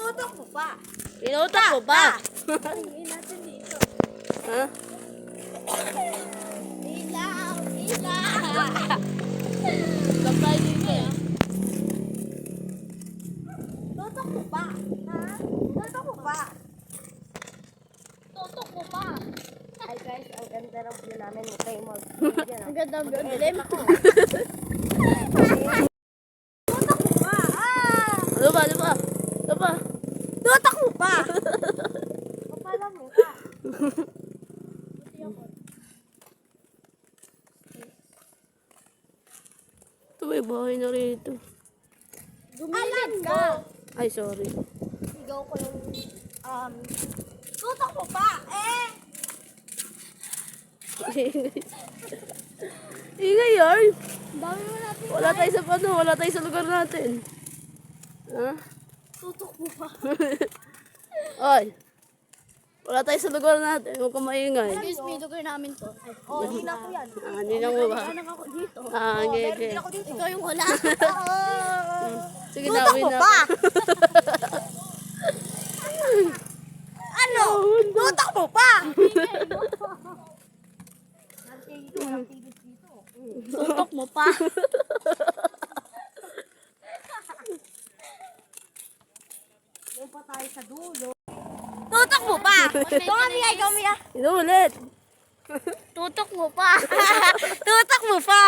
Tutok mo pa. Pinutok mo ba? Tingin natin dito. Ha? Ilaw! Ilaw! Kapay din kayo. Tutok mo pa. Ha? Tutok mo pa. Tutok mo ba? Hi guys, ang ganda ng view namin. Huwag kayong Ang ganda ang dilim. Tutok mo pa. Ah! Ano ba? Ano ba? Ano ba? Tutok mo pa. Kapalan mo ka. Ito may bahay na rito. Alam ka. Ay, sorry. Sigaw ko lang. Tutok mo pa. Ingay yun. Dami mo natin. Wala tayo sa ano, wala tayo sa lugar natin. Ha? Tutok mo pa. Ay. Wala tayo sa lugar natin. Huwag kang maingay. Excuse me, lugar namin to. Oh, hindi na ako yan. Ah, hindi na mo ba? Anak ako dito. Ah, okay, okay. Ako dito. Ikaw yung wala. Sige, Tutok nawin mo na. pa. Ano? Tutok mo pa. Tutok mo pa. Doon pa tayo sa dulo. Tutok mo pa. Kamiya. Inulit. Tutok mo pa. Tutok mo pa.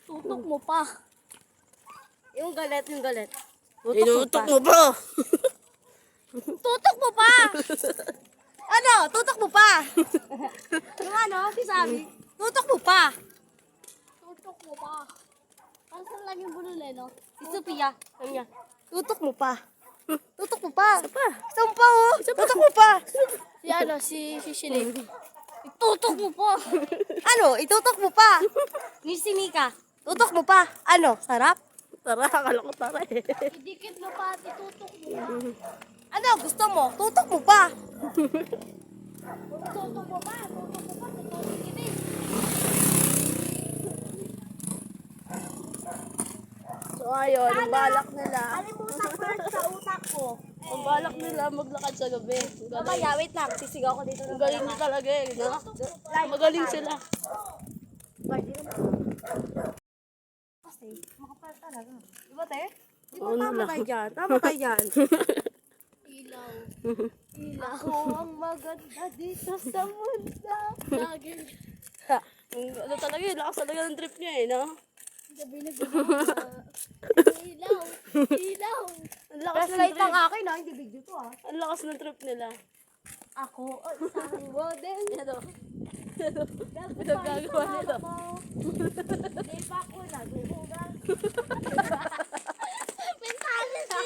Tutok mo pa. Yung galit, yung galit. Inutok mo ba? Tutok mo pa. Ano? Tutok mo pa. Yung ano? Sabi. Tutok mo pa. Tutok mo pa. Saan lang yung bulol no? Si Sophia. Kanya. Tutok mo pa. Tutok mo pa. Isa pa. Isa mo pa oh. Tutok mo pa. Si ano, si Shilin. Tutok mo pa. Ano? Itutok mo pa. Ni Sinika. Tutok mo pa. Ano? Sarap? Tara, akala ko tara eh. Idikit mo pa. Itutok mo pa. Ano? Gusto mo? Tutok mo pa. Tutok mo pa. Tutok mo pa. Tutok So ayun, ang balak nila. Alimutak first sa utak ko. Ang balak nila maglakad sa gabi. Ang galing. Mamaya, wait lang. Sisigaw ko dito. Ang galing nila talaga eh. No? Magaling sila. Kasi, makapal talaga. Diba, te? Di ba Oo tama lang. tayo dyan? Tama tayo dyan. Ilaw. Ako ang maganda dito sa mundo. Lagi. Ano talaga eh, lakas talaga ng trip niya eh, no? Gabi na gabi. Ilaw. Ilaw. Ang lakas ng Flashlight trip. lang akin ha. Hindi video to ha. Ang lakas ng trip nila. Ako ang isang model. Ito. Ito gagawa nila. Hindi pa ako naguhugan. Mentality.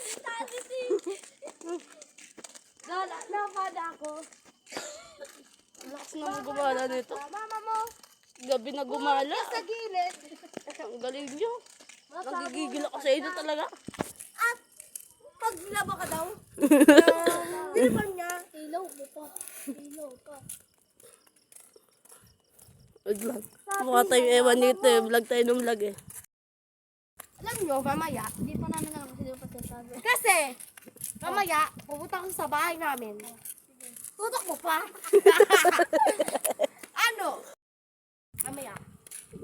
Mentality. Gala na kada ako. Ang lakas na gumala nito. Mama mo. Gabi na gumala. Sa gilid. Ang galing nyo. Nagigigil ako sa inyo talaga. At pag nilaba ka daw. Nilaba niya. Ilaw mo pa. Ilaw pa. Vlog. Mukha tayong ewan dito eh. Vlog tayo ng vlog eh. Alam nyo, mamaya. Hindi pa namin alam kasi di pa sasabi. Kasi, mamaya, pupunta ko sa bahay namin. Tutok mo pa. Ano? Mamaya.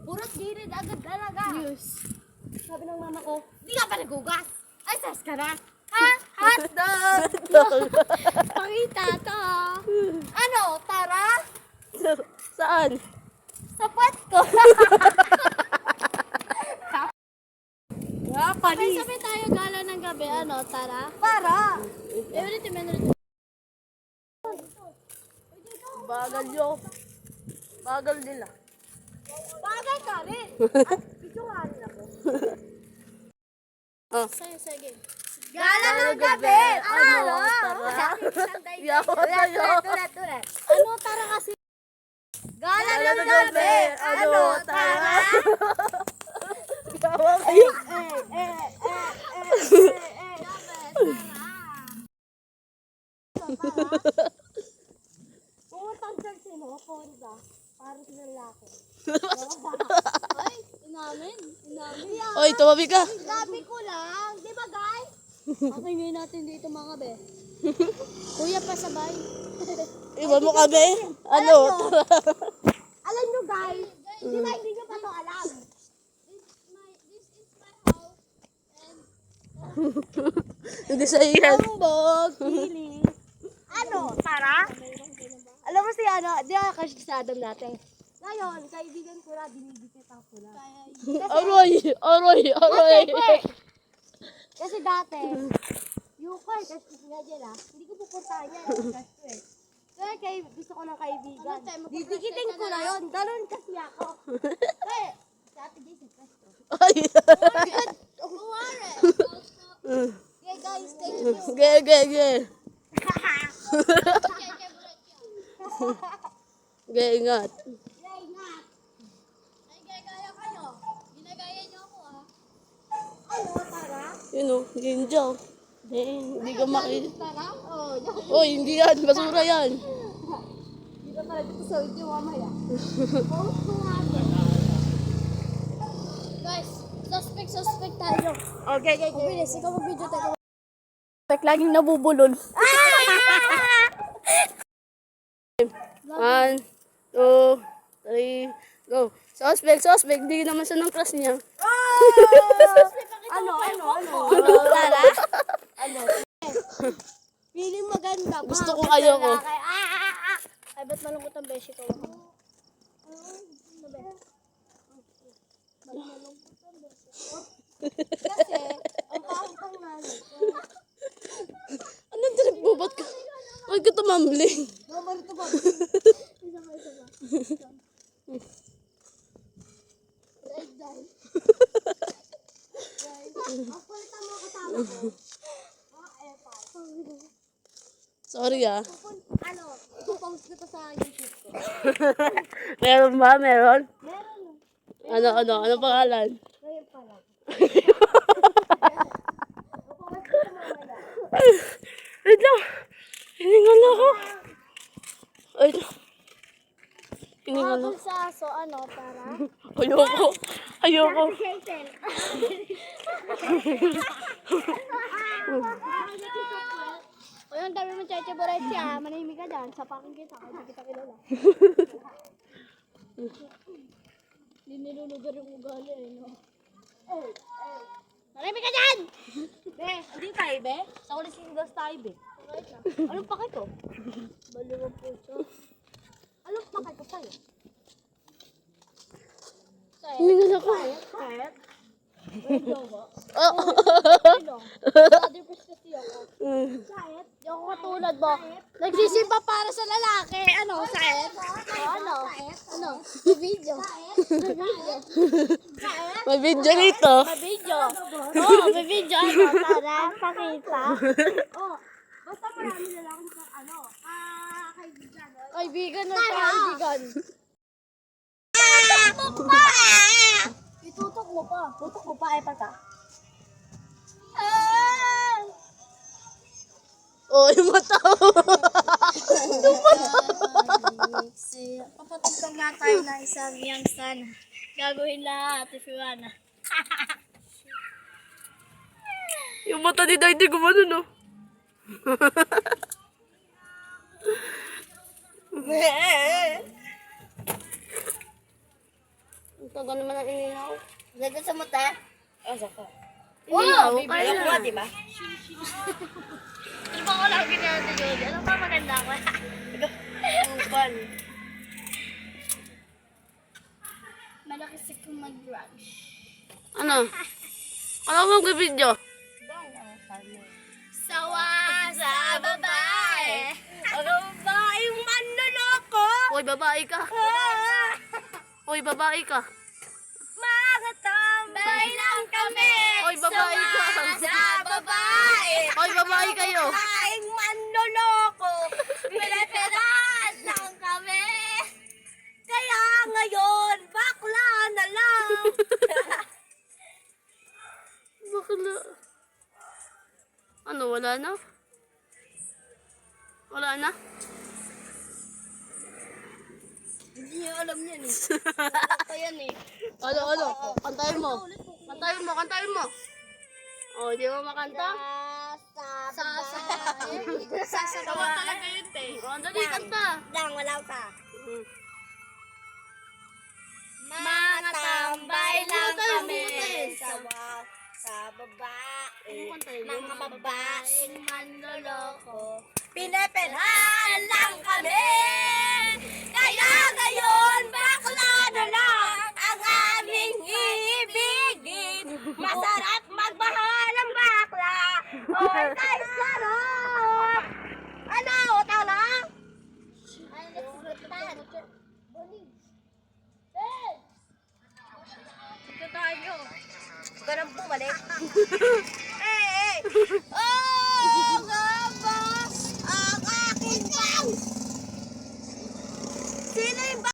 Purot gilid agad talaga. News. Sabi ng mama ko, di ka pa nagugas. Ay, sas ka na. Ha? Hotdog! Pakita to. Ano? Tara? Saan? Sa puwet ko. Panis. Sabay tayo gala ng gabi. Ano, tara? Para. Bagal nyo. Bagal nila. Bagay ka rin. At video nga rin ako. Oh. Sige. Gala ng gabi. Ano? Tara. Yawa tayo. Tulat. Ano tara kasi? Gala ng gabi. Ano tara? Yawa kayo. Pumuntang church mo, Fonda. Para sa lalaki. Ay, inamin. Oy, tumabi ka. Sabi ko lang, di ba guys? Okay, ngayon natin dito mga be. Kuya, pasabay. Iwan mo kami? Ano? Alam nyo guys, di ba hindi nyo pa to alam? Hindi sa iyan. Tumbog, pili. Ano, Tara? Alam mo si ano, di ba kasi sa Adam natin? Ngayon, kaibigan ko na, binibigyan ko na. Aroy! Aroy! Aroy! Kasi dati, yung card, kasi nga dyan hindi ko pupuntahan yan, kasi ko eh. Kaya gusto ko ng kaibigan. Didikitin ko na yun, dalon kasi ako. Kaya, sa ate Jay, sa presto. Ay! Okay guys, thank you. Ge, ge, ge. Ge, ingat. Yay, nga. Ay, gaya kayo. Ginagaya niyo ako Ano, Tara? Yun o, ninja. Hindi ka makita. Tara? Oy, hindi yan. Basura yan. Hindi ka pala dito sa video mamaya. Post ko nga Guys, suspect tayo. Okay, okay, Bilis, ikaw mag-video tayo. Suspect laging nabubulol. 1, 2, 3, go. Suspect, suspect. Hindi naman siya ng class niya. Ano? Tara? Ano? Feeling maganda. Gusto ko ayoko. Ay, ba't malungkot ang beshi ko? Kasi, ang pangitang nanay ko. Anong trip mo? Ba't ka? Huwag ka tumambling. Naman ito ba? Isa pa. Right down. Guys, ang palitan mo kasama ko. Mga epal. Sorry ah. Ano, ipopost ko to sa YouTube ko. Meron ba? Meron? Meron. Ano pangalan? Ngayon pa lang. Wait lang. Hiningal ako. Wait lang. Hiningal ako. Sa aso, ano, para? Ayoko. O yung dami mo cheche boray siya, manahimik ka dyan, sa paking kita, hindi kita kilala. Hindi nilulugar yung ugali no? Manahimik ka dyan! Be, hindi tayo be? Sa ulit singles tayo be. Anong pakay ko? Baliwag po siya. Anong pakay ko sa'yo? Hiningal ako. Kahit? Wait lang ba? Oh. Wait lang. Other perspective ako. Kahit? Di ako katulad mo. Nagsisimba para sa lalaki. Ano? Kahit? Ano? Ano? May video. May video. Kahit? May video dito. May video. Oo, may video. Ano? Para pakita. Oo. Basta marami na lang sa ano. Kaibigan. Kaibigan na kaibigan. Itutok mo pa. Tutok mo pa, ay pata. Oh, yung mata. Papatugtog nga tayo na isang young sana. Gagawin lahat, if you wanna. Yung mata ni Daddy gumano, no? Ang tagal naman ang inihaw. Ganda sa mata. Asa ka? Wow! Kaya Bibili ko, ko, di ba? Ano ba ko lang ginagawa yun? Ano ba maganda ko? Ang fun. Malaki sa mag-rush. Ano? Ano mo mag-video? Sawa sa babae. Ang babaeng manloloko. Hoy, babae ka. Hoy, babae ka. Mga tambay lang kami. Hoy, babae ka. Sawa sa babae. Hoy, babae kayo. Babaeng manloloko. Pinaperan lang kami. Kaya ngayon, bakla na lang. Bakla. Ano, wala na? Wala na? Hindi niya alam yan eh. Ito yan eh. Ano? Kantayin mo. Kantayin mo. Oh, di mo makanta? Sasabaw talaga yun, te. Oh, dali, kanta. Dang, wala ka. Mm. Mga tambay lang Bumutan, kami bumutan. sa babae. Ano kanta yun? Mga babaeng manloloko. Pinepenhan lang kami. Kaya ngayon, bakla na lang ang aming ibigin. Masarap magmahal ang bakla. Oy, tay, sarap! Ano, utang lang? Ito tayo. Ganun bumalik.